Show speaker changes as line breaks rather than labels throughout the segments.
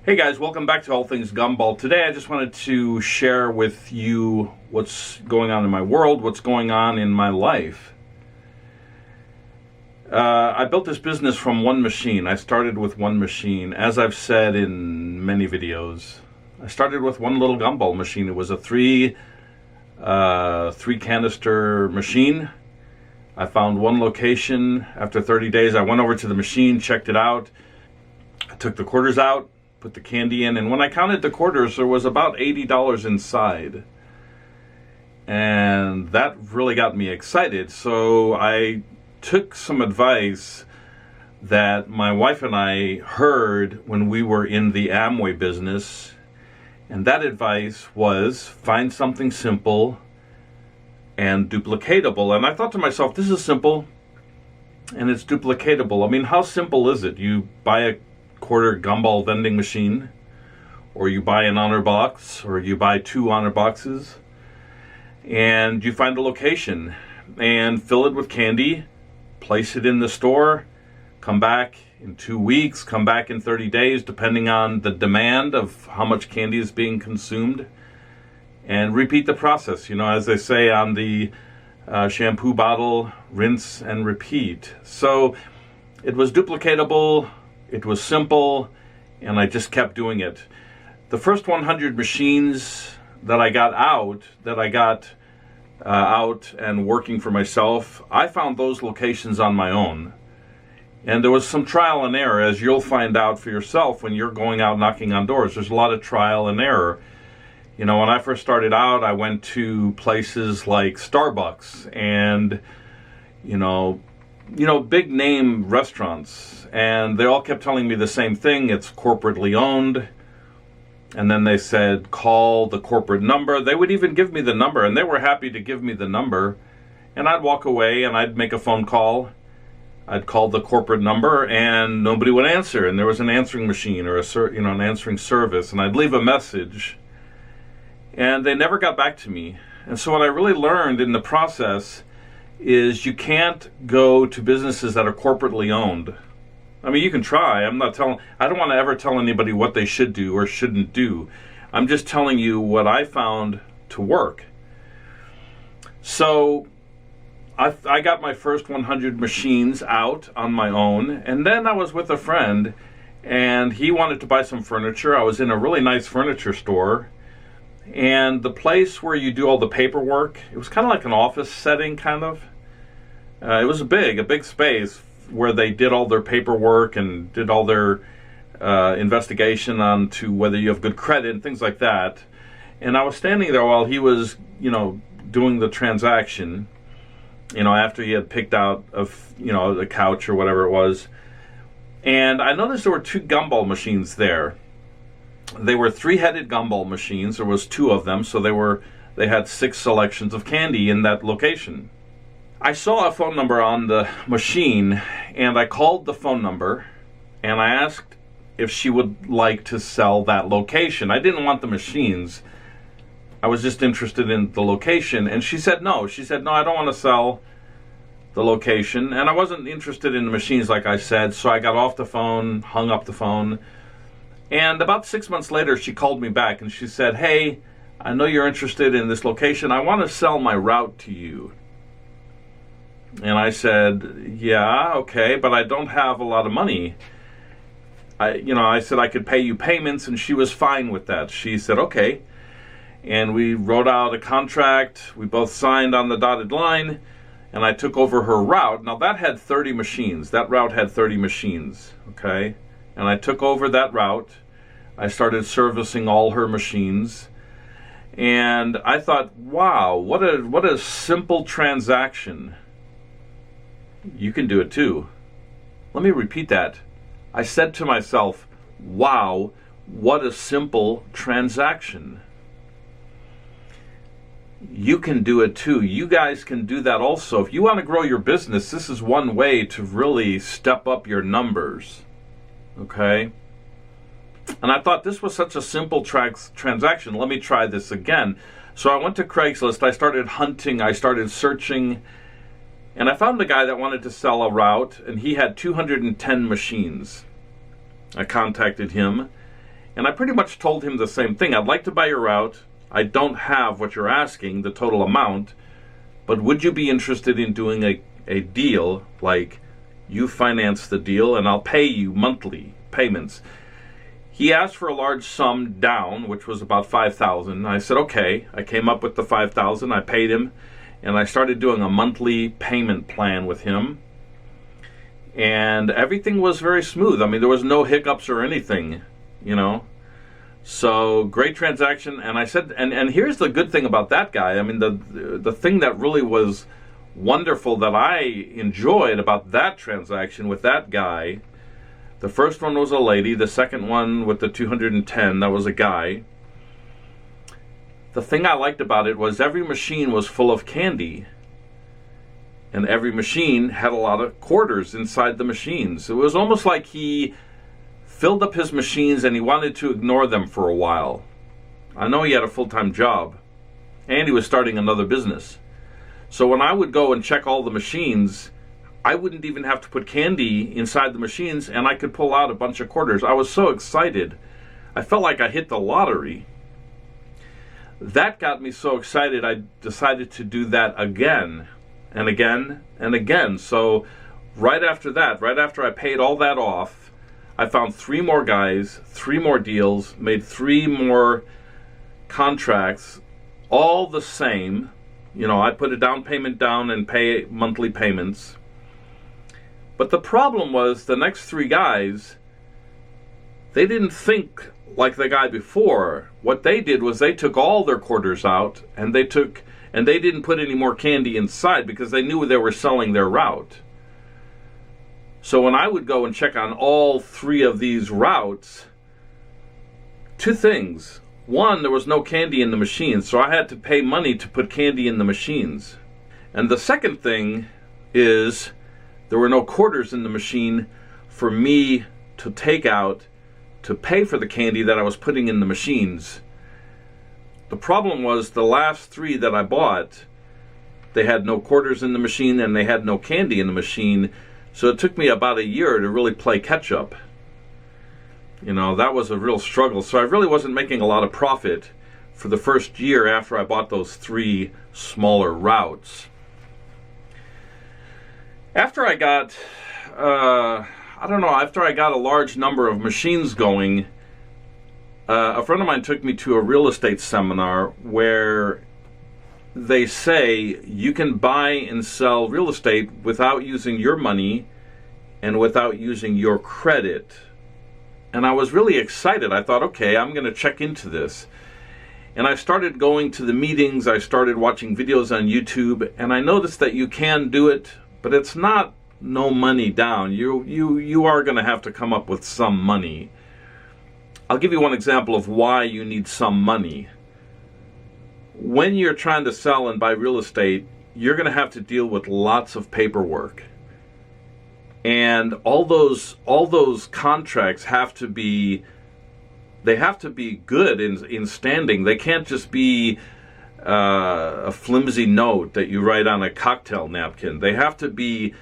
Hey guys, welcome back to All Things Gumball. Today I just wanted to share with you what's going on in my world, what's going on in my life. I built this business from one machine. I started with one machine. As I've said in many videos, I started with one little gumball machine. It was a three canister machine. I found one location. After 30 days, I went over to the machine, checked it out. I took the quarters out, put the candy in, and when I counted the quarters, there was about $80 inside. And that really got me excited. So I took some advice that my wife and I heard when we were in the Amway business. And that advice was find something simple and duplicatable. And I thought to myself, this is simple and it's duplicatable. I mean, how simple is it? You buy a quarter gumball vending machine, or you buy an honor box, or you buy 2 honor boxes, and you find a location and fill it with candy, place it in the store, come back in 2 weeks, come back in 30 days, depending on the demand of how much candy is being consumed, and repeat the process. You know, as they say on the shampoo bottle, rinse and repeat. So it was duplicatable. It was simple, and I just kept doing it. The first 100 machines that I got out and working for myself, I found those locations on my own. And there was some trial and error, as you'll find out for yourself when you're going out knocking on doors. There's a lot of trial and error. You know, when I first started out, I went to places like Starbucks and, you know, big name restaurants, and they all kept telling me the same thing. It's corporately owned. And then they said, call the corporate number. They would even give me the number, and they were happy to give me the number. And I'd walk away and I'd make a phone call. I'd call the corporate number and nobody would answer. And there was an answering machine or an answering service, and I'd leave a message and they never got back to me. And so what I really learned in the process is you can't go to businesses that are corporately owned. I mean, you can try. I don't want to ever tell anybody what they should do or shouldn't do. I'm just telling you what I found to work. So I got my first 100 machines out on my own, and then I was with a friend, and he wanted to buy some furniture. I was in a really nice furniture store, and the place where you do all the paperwork, it was kind of like an office setting, kind of. It was a big space where they did all their paperwork and did all their investigation on to whether you have good credit and things like that. And I was standing there while he was, doing the transaction, after he had picked out the couch or whatever it was. And I noticed there were 2 gumball machines there. They were 3-headed gumball machines. There was 2 of them, so they had 6 selections of candy in that location. I saw a phone number on the machine, and I called the phone number, and I asked if she would like to sell that location. I didn't want the machines. I was just interested in the location, and she said no. She said, no, I don't want to sell the location, and I wasn't interested in the machines, like I said, so I got off the phone, hung up the phone. And about 6 months later, she called me back and she said, hey, I know you're interested in this location. I want to sell my route to you. And I said, yeah, okay, but I don't have a lot of money. I said I could pay you payments, and she was fine with that. She said, okay. And we wrote out a contract. We both signed on the dotted line, and I took over her route. Now, that had 30 machines. That route had 30 machines, okay? And I took over that route. I started servicing all her machines. And I thought, wow, what a simple transaction. You can do it too. Let me repeat that. I said to myself, wow, what a simple transaction. You can do it too. You guys can do that also. If you want to grow your business, this is one way to really step up your numbers. Okay? And I thought this was such a simple transaction. Let me try this again. So I went to Craigslist. I started hunting. I started searching. And I found a guy that wanted to sell a route, and he had 210 machines. I contacted him, And I pretty much told him the same thing. I'd like to buy your route. I don't have what you're asking, the total amount, but would you be interested in doing a deal, like you finance the deal and I'll pay you monthly payments? He asked for a large sum down, which was about $5,000. I said, okay. I came up with the $5,000. I paid him, and I started doing a monthly payment plan with him. And everything was very smooth. I mean, there was no hiccups or anything, you know. So, great transaction. And I said, and here's the good thing about that guy. I mean, the thing that really was wonderful that I enjoyed about that transaction with that guy, the first one was a lady, the second one with the 210, that was a guy. The thing I liked about it was every machine was full of candy. And every machine had a lot of quarters inside the machines. It was almost like he filled up his machines and he wanted to ignore them for a while. I know he had a full-time job, and he was starting another business. So when I would go and check all the machines, I wouldn't even have to put candy inside the machines, and I could pull out a bunch of quarters. I was so excited. I felt like I hit the lottery. That got me so excited, I decided to do that again and again and again. So right after that, right after I paid all that off, I found 3 more guys, 3 more deals, made 3 more contracts, all the same. You know, I put a down payment down and pay monthly payments. But the problem was the next 3 guys, they didn't think like the guy before. What they did was they took all their quarters out, and they didn't put any more candy inside because they knew they were selling their route. So when I would go and check on all 3 of these routes, 2 things. One, there was no candy in the machines, so I had to pay money to put candy in the machines. And the second thing is there were no quarters in the machine for me to take out to pay for the candy that I was putting in the machines. The problem was the last 3 that I bought, they had no quarters in the machine and they had no candy in the machine. So it took me about a year to really play catch up. You know, that was a real struggle. So I really wasn't making a lot of profit for the first year after I bought those 3 smaller routes. After I got, after I got a large number of machines going, a friend of mine took me to a real estate seminar where they say you can buy and sell real estate without using your money and without using your credit. And I was really excited. I thought, okay, I'm going to check into this. And I started going to the meetings. I started watching videos on YouTube, and I noticed that you can do it, but it's not no money down. You are going to have to come up with some money. I'll give you one example of why you need some money. When you're trying to sell and buy real estate, you're going to have to deal with lots of paperwork. And all those contracts have to be good in standing. They can't just be a flimsy note that you write on a cocktail napkin. They have to be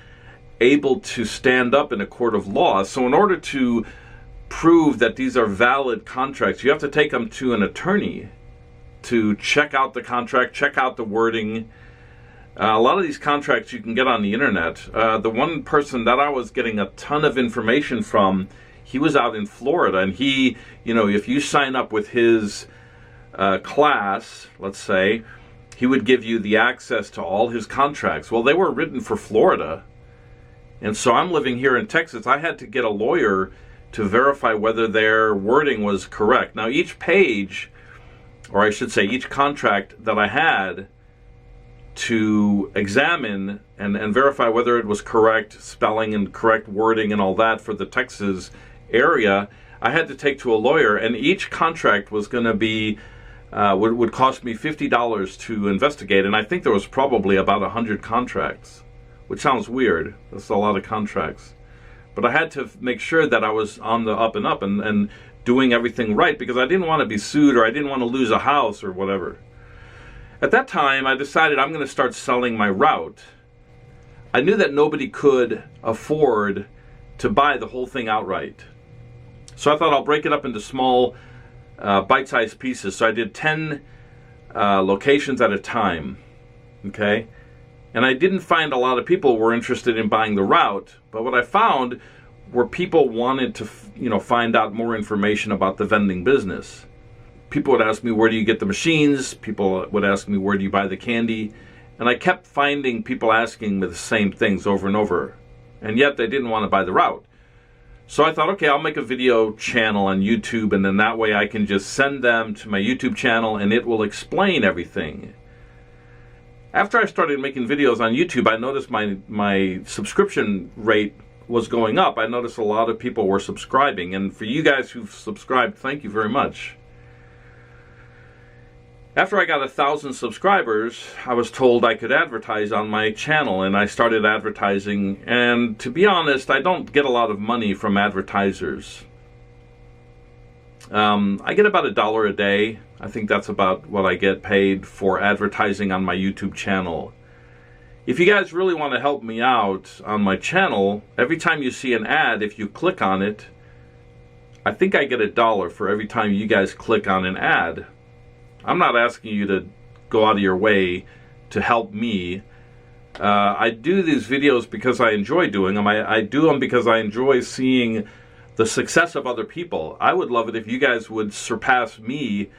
able to stand up in a court of law. So in order to prove that these are valid contracts, you have to take them to an attorney to check out the contract, check out the wording. A lot of these contracts you can get on the internet. The one person that I was getting a ton of information from, he was out in Florida, and he, if you sign up with his class, let's say, he would give you the access to all his contracts. Well, they were written for Florida, and so I'm living here in Texas. I had to get a lawyer to verify whether their wording was correct. Now, each page, or I should say each contract that I had to examine and verify whether it was correct spelling and correct wording and all that for the Texas area, I had to take to a lawyer, and each contract was going to be would cost me $50 to investigate, and I think there was probably about 100 contracts, which sounds weird. That's a lot of contracts. But I had to make sure that I was on the up and up and doing everything right, because I didn't want to be sued, or I didn't want to lose a house or whatever. At that time, I decided I'm going to start selling my route. I knew that nobody could afford to buy the whole thing outright. So I thought I'll break it up into small bite-sized pieces. So I did 10 locations at a time, okay? And I didn't find a lot of people were interested in buying the route, but what I found were people wanted to, find out more information about the vending business. People would ask me, where do you get the machines? People would ask me, where do you buy the candy? And I kept finding people asking me the same things over and over, and yet they didn't want to buy the route. So I thought, okay, I'll make a video channel on YouTube, and then that way I can just send them to my YouTube channel and it will explain everything. After I started making videos on YouTube, I noticed my subscription rate was going up. I noticed a lot of people were subscribing, and for you guys who've subscribed, thank you very much. After I got 1,000 subscribers, I was told I could advertise on my channel, and I started advertising, and to be honest, I don't get a lot of money from advertisers. I get about $1 a day. I think that's about what I get paid for advertising on my YouTube channel. If you guys really want to help me out on my channel, every time you see an ad, if you click on it, I think I get $1 for every time you guys click on an ad. I'm not asking you to go out of your way to help me. I do these videos because I enjoy doing them. I do them because I enjoy seeing the success of other people. I would love it if you guys would surpass me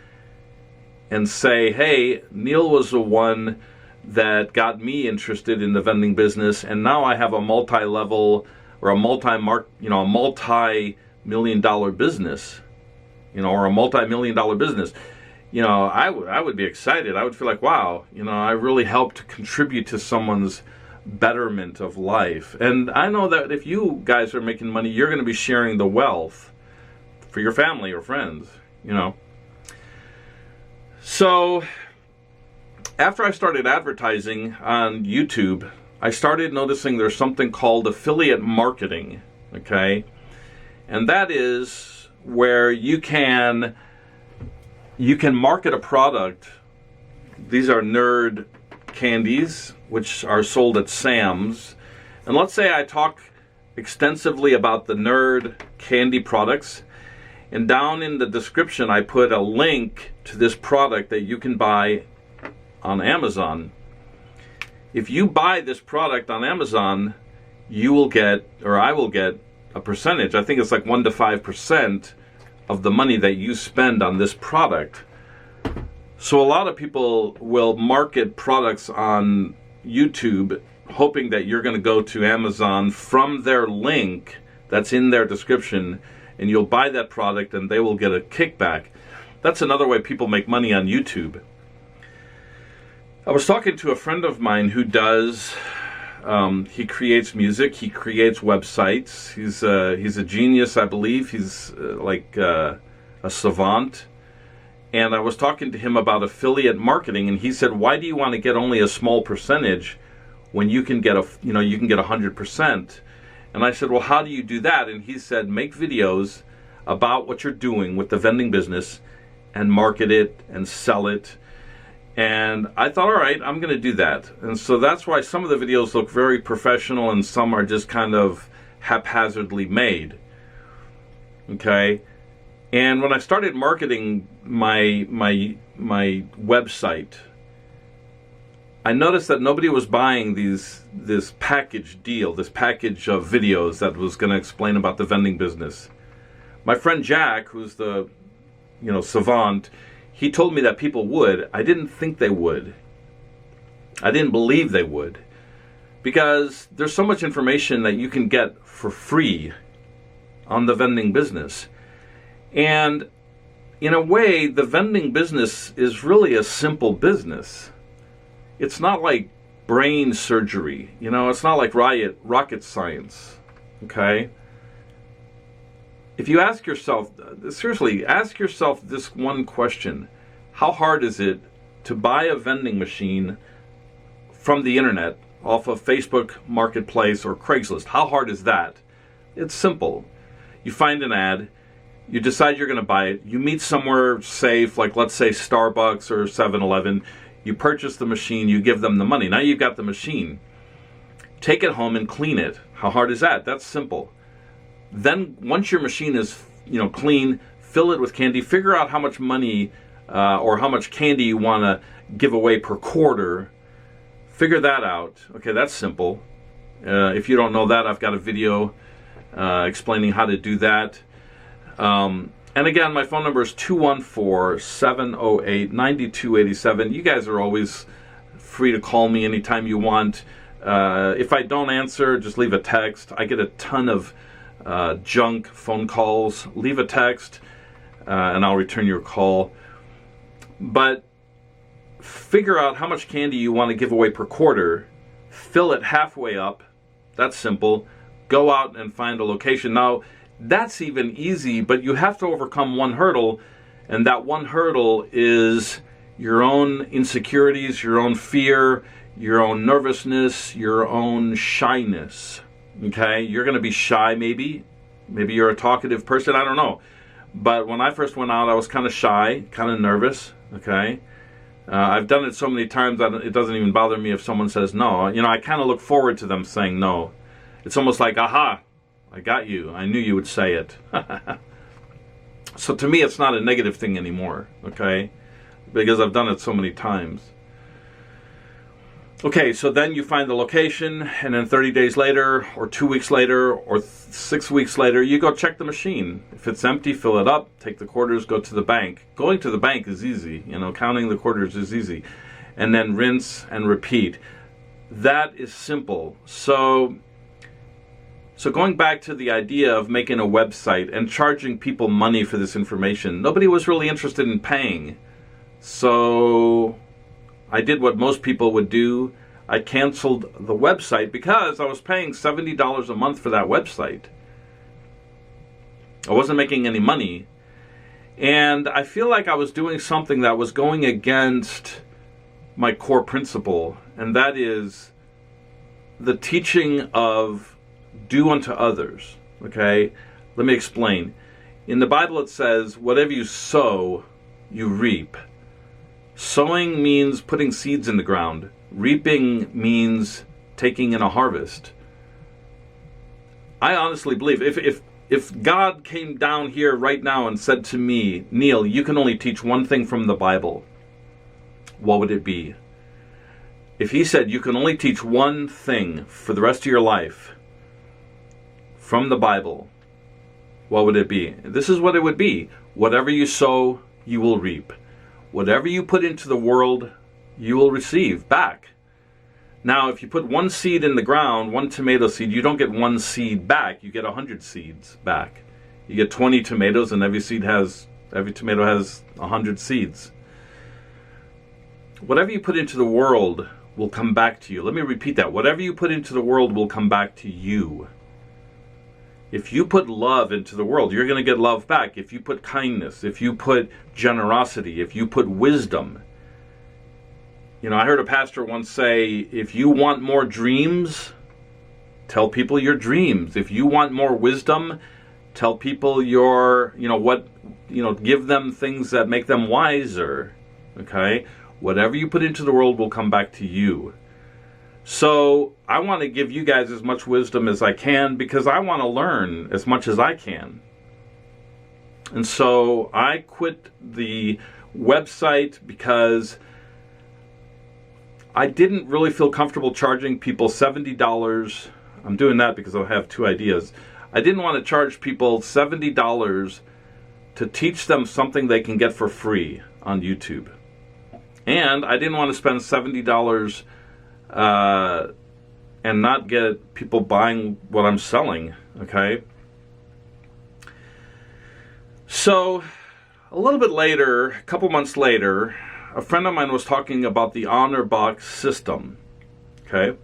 and say, hey, Neil was the one that got me interested in the vending business, and now I have a multi-level or a multi-million-dollar business, or a multi-million-dollar business. I would be excited. I would feel like, wow, I really helped contribute to someone's betterment of life. And I know that if you guys are making money, you're going to be sharing the wealth for your family or friends, So after I started advertising on YouTube, I started noticing there's something called affiliate marketing, okay? And that is where you can market a product. These are nerd candies, which are sold at Sam's. And let's say I talk extensively about the nerd candy products, and down in the description I put a link to this product that you can buy on Amazon. If you buy this product on Amazon, you will get, or I will get, a percentage. I think it's like 1 to 5% of the money that you spend on this product. So a lot of people will market products on YouTube hoping that you're going to go to Amazon from their link that's in their description, and you'll buy that product and they will get a kickback. That's another way people make money on YouTube. I was talking to a friend of mine who does, he creates music, he creates websites. He's a genius, I believe. He's like a savant. And I was talking to him about affiliate marketing, and he said, why do you want to get only a small percentage when you can get 100%? And I said, well, how do you do that? And he said, make videos about what you're doing with the vending business and market it and sell it. And I thought, all right, I'm going to do that. And so that's why some of the videos look very professional and some are just kind of haphazardly made. Okay? And when I started marketing my website, I noticed that nobody was buying this package deal, this package of videos that was going to explain about the vending business. My friend Jack, who's the savant, he told me that people would. I didn't think they would. I didn't believe they would, because there's so much information that you can get for free on the vending business. And in a way, the vending business is really a simple business. It's not like brain surgery, it's not like rocket science, okay? If you ask yourself, seriously, ask yourself this one question: how hard is it to buy a vending machine from the internet, off of Facebook Marketplace or Craigslist? How hard is that? It's simple. You find an ad, you decide you're going to buy it, you meet somewhere safe, like let's say Starbucks or 7-Eleven, you purchase the machine, you give them the money. Now you've got the machine. Take it home and clean it. How hard is that? That's simple. Then once your machine is clean, fill it with candy, figure out how much money or how much candy you want to give away per quarter. Figure that out. Okay, that's simple. If you don't know that, I've got a video explaining how to do that. And again, my phone number is 214-708-9287. You guys are always free to call me anytime you want. If I don't answer, just leave a text. I get a ton of junk phone calls. Leave a text and I'll return your call. But figure out how much candy you want to give away per quarter. Fill it halfway up. That's simple. Go out and find a location. Now, that's even easy, but you have to overcome one hurdle, and that one hurdle is your own insecurities, your own fear, your own nervousness, your own shyness. Okay? You're going to be shy, maybe. Maybe you're a talkative person. I don't know. But when I first went out, I was kind of shy, kind of nervous. Okay? I've done it so many times that it doesn't even bother me if someone says no. You know, I kind of look forward to them saying no. It's almost like, aha, I got you. I knew you would say it. So to me, it's not a negative thing anymore, okay? Because I've done it so many times. Okay, so then you find the location, and then 30 days later, or 2 weeks later, or 6 weeks later, you go check the machine. If it's empty, fill it up, take the quarters, go to the bank. Going to the bank is easy. You know, counting the quarters is easy. And then rinse and repeat. That is simple. So going back to the idea of making a website and charging people money for this information, nobody was really interested in paying. So I did what most people would do. I canceled the website because I was paying $70 a month for that website. I wasn't making any money. And I feel like I was doing something that was going against my core principle, and that is the teaching of do unto others. Okay? Let me explain. In the Bible it says, whatever you sow, you reap. Sowing means putting seeds in the ground. Reaping means taking in a harvest. I honestly believe if God came down here right now and said to me, Neil, you can only teach one thing from the Bible, what would it be? If he said you can only teach one thing for the rest of your life from the Bible, what would it be? This is what it would be. Whatever you sow, you will reap. Whatever you put into the world, you will receive back. Now, if you put one seed in the ground, one tomato seed, you don't get one seed back. You get 100 seeds back. You get 20 tomatoes, and every tomato has 100 seeds. Whatever you put into the world will come back to you. Let me repeat that. Whatever you put into the world will come back to you. If you put love into the world, you're going to get love back. If you put kindness, if you put generosity, if you put wisdom. You know, I heard a pastor once say, if you want more dreams, tell people your dreams. If you want more wisdom, tell people give them things that make them wiser. Okay? Whatever you put into the world will come back to you. So I want to give you guys as much wisdom as I can because I want to learn as much as I can. And so I quit the website because I didn't really feel comfortable charging people $70. I'm doing that because I have two ideas. I didn't want to charge people $70 to teach them something they can get for free on YouTube. And I didn't want to spend $70 and not get people buying what I'm selling, okay? So, a little bit later, a couple months later, a friend of mine was talking about the honor box system, okay?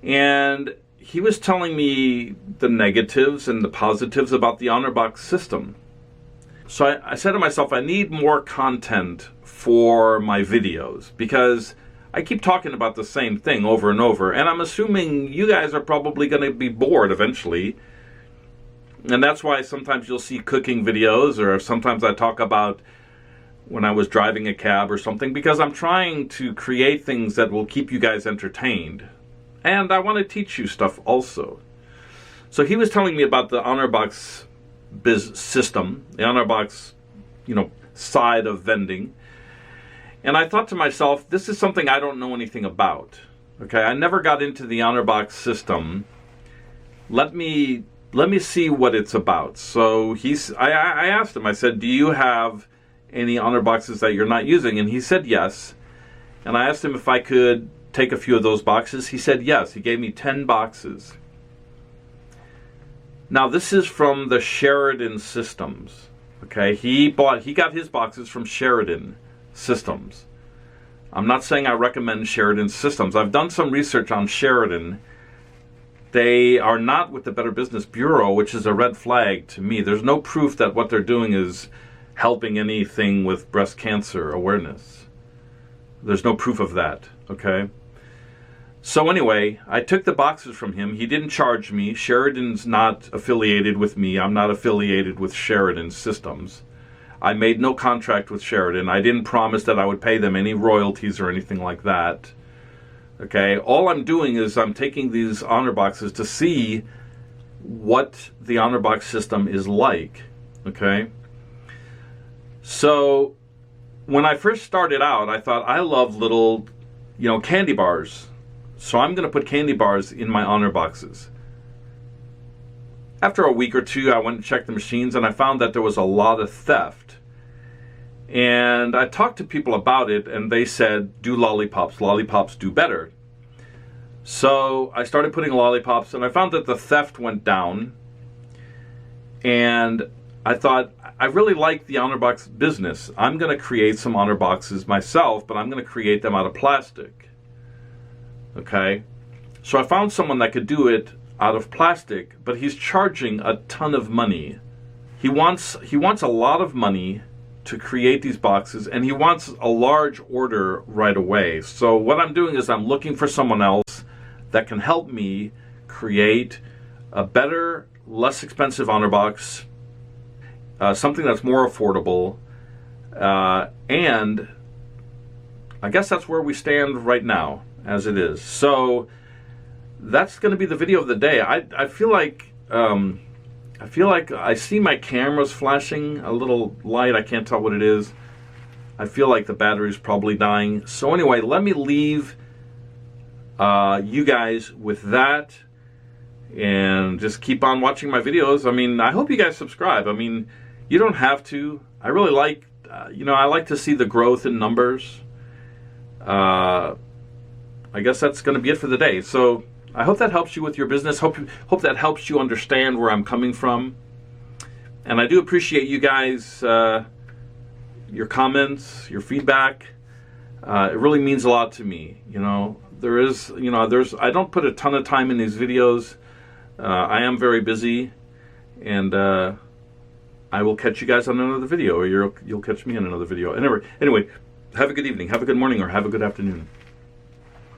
And he was telling me the negatives and the positives about the honor box system. So I said to myself, I need more content for my videos because I keep talking about the same thing over and over, and I'm assuming you guys are probably going to be bored eventually. And that's why sometimes you'll see cooking videos, or sometimes I talk about when I was driving a cab or something, because I'm trying to create things that will keep you guys entertained. And I want to teach you stuff also. So he was telling me about the honor box system, the honor box, side of vending. And I thought to myself, this is something I don't know anything about. Okay, I never got into the honor box system. Let me see what it's about. So I asked him, I said, do you have any honor boxes that you're not using? And he said yes. And I asked him if I could take a few of those boxes. He said yes. He gave me 10 boxes. Now this is from the Sheridan Systems. Okay, he got his boxes from Sheridan Systems. I'm not saying I recommend Sheridan Systems. I've done some research on Sheridan. They are not with the Better Business Bureau, which is a red flag to me. There's no proof that what they're doing is helping anything with breast cancer awareness. There's no proof of that, okay? So anyway, I took the boxes from him. He didn't charge me. Sheridan's not affiliated with me. I'm not affiliated with Sheridan Systems. I made no contract with Sheridan. I didn't promise that I would pay them any royalties or anything like that. Okay, all I'm doing is I'm taking these honor boxes to see what the honor box system is like. Okay, so when I first started out, I thought I love little, candy bars. So I'm going to put candy bars in my honor boxes. After a week or two, I went and checked the machines, and I found that there was a lot of theft. And I talked to people about it, and they said, do lollipops. Lollipops do better. So I started putting lollipops, and I found that the theft went down. And I thought, I really like the honor box business. I'm going to create some honor boxes myself, but I'm going to create them out of plastic. Okay? So I found someone that could do it out of plastic, but he's charging a ton of money. He wants a lot of money to create these boxes, and he wants a large order right away. So what I'm doing is I'm looking for someone else that can help me create a better, less expensive honor box, something that's more affordable, and I guess that's where we stand right now, as it is. So that's going to be the video of the day. I feel like I see my cameras flashing a little light. I can't tell what it is. I feel like the battery's probably dying. So anyway, let me leave you guys with that, and just keep on watching my videos. I mean, I hope you guys subscribe. I mean, you don't have to. I really like, I like to see the growth in numbers. I guess that's going to be it for the day. So I hope that helps you with your business. Hope that helps you understand where I'm coming from. And I do appreciate you guys, your comments, your feedback. It really means a lot to me. I don't put a ton of time in these videos. I am very busy, and I will catch you guys on another video, or you'll catch me in another video. Anyway, have a good evening, have a good morning, or have a good afternoon.